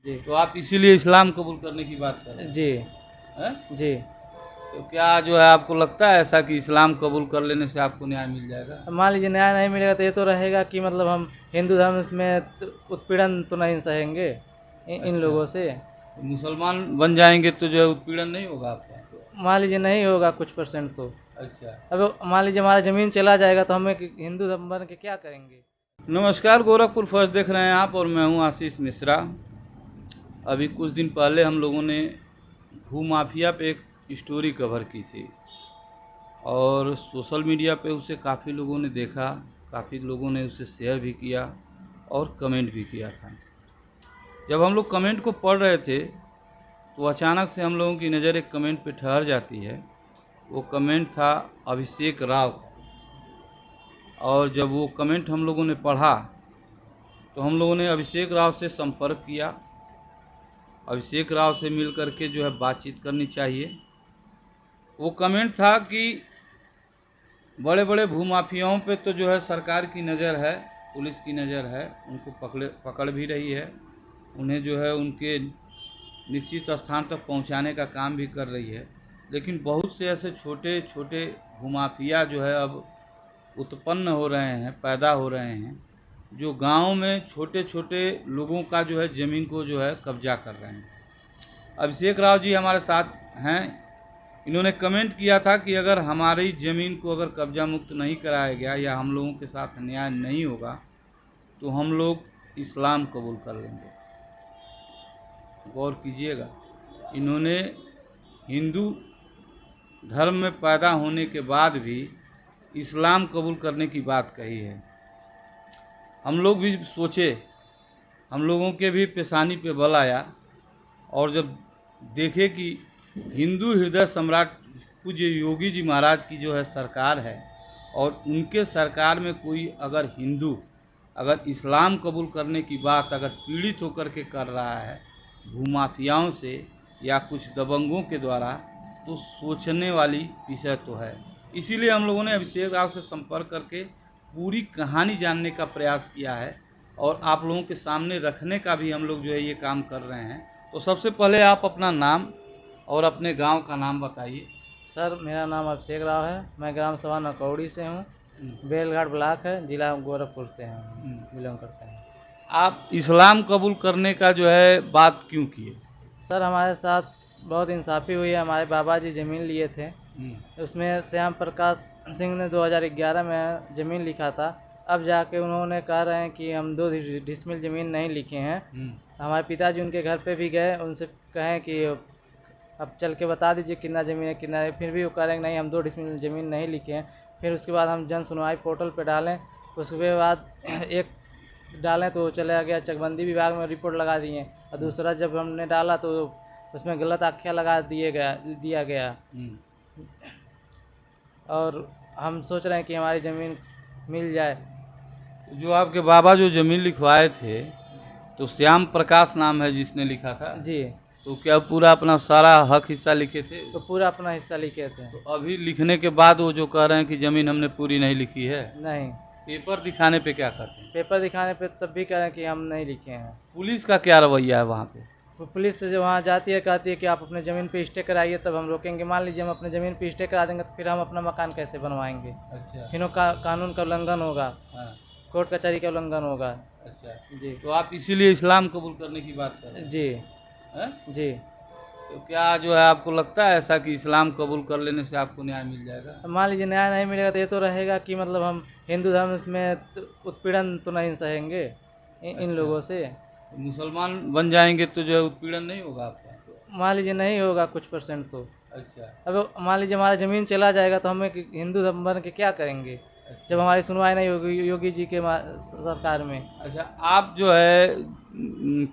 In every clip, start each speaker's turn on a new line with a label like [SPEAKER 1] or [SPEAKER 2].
[SPEAKER 1] जी।
[SPEAKER 2] तो आप इसीलिए इस्लाम कबूल करने की बात कर रहे हैं?
[SPEAKER 1] जी।
[SPEAKER 2] हैं?
[SPEAKER 1] जी।
[SPEAKER 2] तो क्या जो है आपको लगता है ऐसा कि इस्लाम कबूल कर लेने से आपको न्याय मिल जाएगा?
[SPEAKER 1] अब मान लीजिए न्याय नहीं मिलेगा तो ये तो रहेगा कि मतलब हम हिंदू धर्म में उत्पीड़न तो नहीं सहेंगे इन
[SPEAKER 2] अच्छा,
[SPEAKER 1] लोगों से।
[SPEAKER 2] तो मुसलमान बन जाएंगे तो जो है उत्पीड़न नहीं होगा आपका?
[SPEAKER 1] मान लीजिए नहीं होगा कुछ परसेंट तो।
[SPEAKER 2] अच्छा।
[SPEAKER 1] अब मान लीजिए हमारा ज़मीन चला जाएगा तो हमें हिंदू धर्म बन के क्या करेंगे।
[SPEAKER 2] नमस्कार, गोरखपुर फर्स्ट देख रहे हैं आप और मैं हूं आशीष मिश्रा। अभी कुछ दिन पहले हम लोगों ने भूमाफिया पे एक स्टोरी कवर की थी और सोशल मीडिया पे उसे काफ़ी लोगों ने देखा, काफ़ी लोगों ने उसे शेयर भी किया और कमेंट भी किया था। जब हम लोग कमेंट को पढ़ रहे थे तो अचानक से हम लोगों की नज़र एक कमेंट पे ठहर जाती है। वो कमेंट था अभिषेक राव का, और जब वो कमेंट हम लोगों ने पढ़ा तो हम लोगों ने अभिषेक राव से संपर्क किया। अभिषेक राव से मिल करके जो है बातचीत करनी चाहिए। वो कमेंट था कि बड़े बड़े भूमाफियाओं पे तो जो है सरकार की नज़र है, पुलिस की नज़र है, उनको पकड़ भी रही है, उन्हें जो है उनके निश्चित स्थान तक पहुंचाने का काम भी कर रही है। लेकिन बहुत से ऐसे छोटे छोटे भूमाफिया जो है अब उत्पन्न हो रहे हैं, पैदा हो रहे हैं, जो गांव में छोटे छोटे लोगों का जो है ज़मीन को जो है कब्जा कर रहे हैं। अभिषेक राव जी हमारे साथ हैं। इन्होंने कमेंट किया था कि अगर हमारी ज़मीन को अगर कब्जा मुक्त नहीं कराया गया या हम लोगों के साथ न्याय नहीं होगा तो हम लोग इस्लाम कबूल कर लेंगे। गौर कीजिएगा, इन्होंने हिंदू धर्म में पैदा होने के बाद भी इस्लाम कबूल करने की बात कही है। हम लोग भी सोचे, हम लोगों के भी पेशानी पे बल आया और जब देखे कि हिंदू हृदय सम्राट पूज्य योगी जी महाराज की जो है सरकार है और उनके सरकार में कोई अगर हिंदू अगर इस्लाम कबूल करने की बात अगर पीड़ित होकर के कर रहा है भूमाफियाओं से या कुछ दबंगों के द्वारा, तो सोचने वाली विषय तो है। इसीलिए हम लोगों ने अभिषेक राव से संपर्क करके पूरी कहानी जानने का प्रयास किया है और आप लोगों के सामने रखने का भी हम लोग जो है ये काम कर रहे हैं। तो सबसे पहले आप अपना नाम और अपने गांव का नाम बताइए।
[SPEAKER 1] सर मेरा नाम अभिषेक राव है, मैं ग्राम सभा नकौड़ी से हूँ, बेलघाट ब्लॉक है, जिला गोरखपुर से हैं, बिलोंग करते हैं।
[SPEAKER 2] आप इस्लाम कबूल करने का जो है बात क्यों किए?
[SPEAKER 1] सर हमारे साथ बहुत इंसाफ़ी हुई है। हमारे बाबा जी ज़मीन लिए थे, उसमें श्याम प्रकाश सिंह ने 2011 में ज़मीन लिखा था। अब जाके उन्होंने कह रहे हैं कि हम 2 डिसमिल ज़मीन नहीं लिखे हैं। हमारे पिताजी उनके घर पे भी गए, उनसे कहें कि अब चल के बता दीजिए कितना ज़मीन है कितना है, फिर भी वो कह रहे हैं नहीं हम 2 डिसमिल ज़मीन नहीं लिखे हैं। फिर उसके बाद हम जन सुनवाई पोर्टल पे डालें, उसके बाद एक डालें तो चला गया चकबंदी विभाग में रिपोर्ट लगा दिए, और दूसरा जब हमने डाला तो उसमें गलत आख्या लगा दिया गया। और हम सोच रहे हैं कि हमारी ज़मीन मिल जाए।
[SPEAKER 2] जो आपके बाबा जो ज़मीन लिखवाए थे तो श्याम प्रकाश नाम है जिसने लिखा था?
[SPEAKER 1] जी।
[SPEAKER 2] तो क्या पूरा अपना सारा हक हिस्सा लिखे थे?
[SPEAKER 1] तो पूरा अपना हिस्सा लिखे थे।
[SPEAKER 2] तो अभी लिखने के बाद वो जो कह रहे हैं कि ज़मीन हमने पूरी नहीं लिखी है,
[SPEAKER 1] नहीं,
[SPEAKER 2] पेपर दिखाने पे क्या कहते हैं?
[SPEAKER 1] पेपर दिखाने पे तब भी कह रहे हैं कि हम नहीं लिखे हैं।
[SPEAKER 2] पुलिस का क्या रवैया है वहाँ पे?
[SPEAKER 1] तो पुलिस से जो वहाँ जाती है कहती है कि आप अपने ज़मीन पे स्टे कराइए तब हम रोकेंगे। मान लीजिए हम अपने ज़मीन पे स्टे करा देंगे तो फिर हम अपना मकान कैसे बनवाएंगे?
[SPEAKER 2] अच्छा।
[SPEAKER 1] फिर वो कानून का उल्लंघन होगा,
[SPEAKER 2] हाँ।
[SPEAKER 1] कोर्ट कचहरी का उल्लंघन होगा।
[SPEAKER 2] अच्छा,
[SPEAKER 1] जी।
[SPEAKER 2] तो आप इसीलिए इस्लाम कबूल करने की बात कर रहे हैं?
[SPEAKER 1] जी।
[SPEAKER 2] हैं?
[SPEAKER 1] जी।
[SPEAKER 2] तो क्या जो है आपको लगता है ऐसा कि इस्लाम कबूल कर लेने से आपको न्याय मिल जाएगा?
[SPEAKER 1] अब मान लीजिए न्याय नहीं मिलेगा तो ये तो रहेगा कि मतलब हम हिंदू धर्म में उत्पीड़न तो नहीं सहेंगे इन लोगों से।
[SPEAKER 2] तो मुसलमान बन जाएंगे तो जो है उत्पीड़न नहीं होगा आपका?
[SPEAKER 1] मान लीजिए नहीं होगा कुछ परसेंट तो।
[SPEAKER 2] अच्छा।
[SPEAKER 1] अब मान लीजिए हमारा ज़मीन चला जाएगा तो हमें हिंदू धर्म बन के क्या करेंगे जब हमारी सुनवाई नहीं होगी योगी जी के सरकार में।
[SPEAKER 2] अच्छा, आप जो है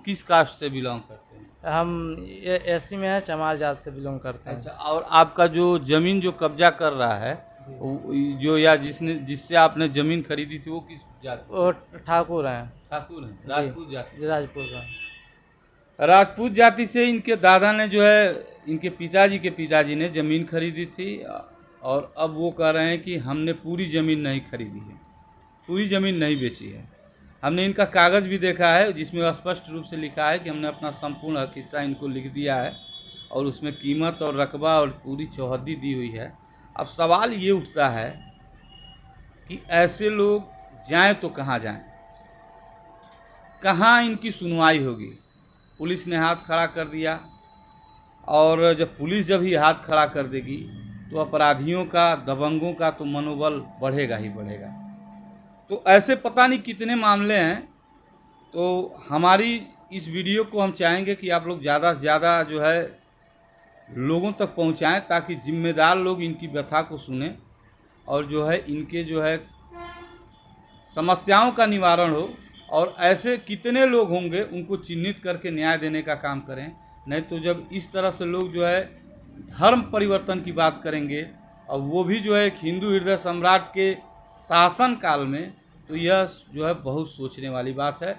[SPEAKER 2] किस कास्ट से बिलोंग करते हैं?
[SPEAKER 1] हम एससी में हैं, चमार जात से बिलोंग करते हैं।
[SPEAKER 2] अच्छा, और आपका जो ज़मीन जो कब्जा कर रहा है जो या जिससे आपने ज़मीन खरीदी थी वो किस जाति?
[SPEAKER 1] वो ठाकुर हैं।
[SPEAKER 2] ठाकुर हैं, राजपूत जाति?
[SPEAKER 1] राजपूत हैं।
[SPEAKER 2] राजपूत जाति से इनके दादा ने जो है इनके पिताजी ने ज़मीन खरीदी थी और अब वो कह रहे हैं कि हमने पूरी ज़मीन नहीं खरीदी है, पूरी ज़मीन नहीं बेची है। हमने इनका कागज़ भी देखा है जिसमें स्पष्ट रूप से लिखा है कि हमने अपना संपूर्ण हक हिस्सा इनको लिख दिया है और उसमें कीमत और रकबा और पूरी चौहद्दी दी हुई है। अब सवाल ये उठता है कि ऐसे लोग जाएं तो कहाँ जाएं, कहाँ इनकी सुनवाई होगी। पुलिस ने हाथ खड़ा कर दिया और जब पुलिस ही हाथ खड़ा कर देगी तो अपराधियों का, दबंगों का तो मनोबल बढ़ेगा ही बढ़ेगा। तो ऐसे पता नहीं कितने मामले हैं। तो हमारी इस वीडियो को हम चाहेंगे कि आप लोग ज़्यादा से ज़्यादा जो है लोगों तक पहुंचाएं ताकि जिम्मेदार लोग इनकी व्यथा को सुने और जो है इनके जो है समस्याओं का निवारण हो। और ऐसे कितने लोग होंगे उनको चिन्हित करके न्याय देने का काम करें। नहीं तो जब इस तरह से लोग जो है धर्म परिवर्तन की बात करेंगे और वो भी जो है एक हिंदू हृदय सम्राट के शासन काल में, तो यह जो है बहुत सोचने वाली बात है।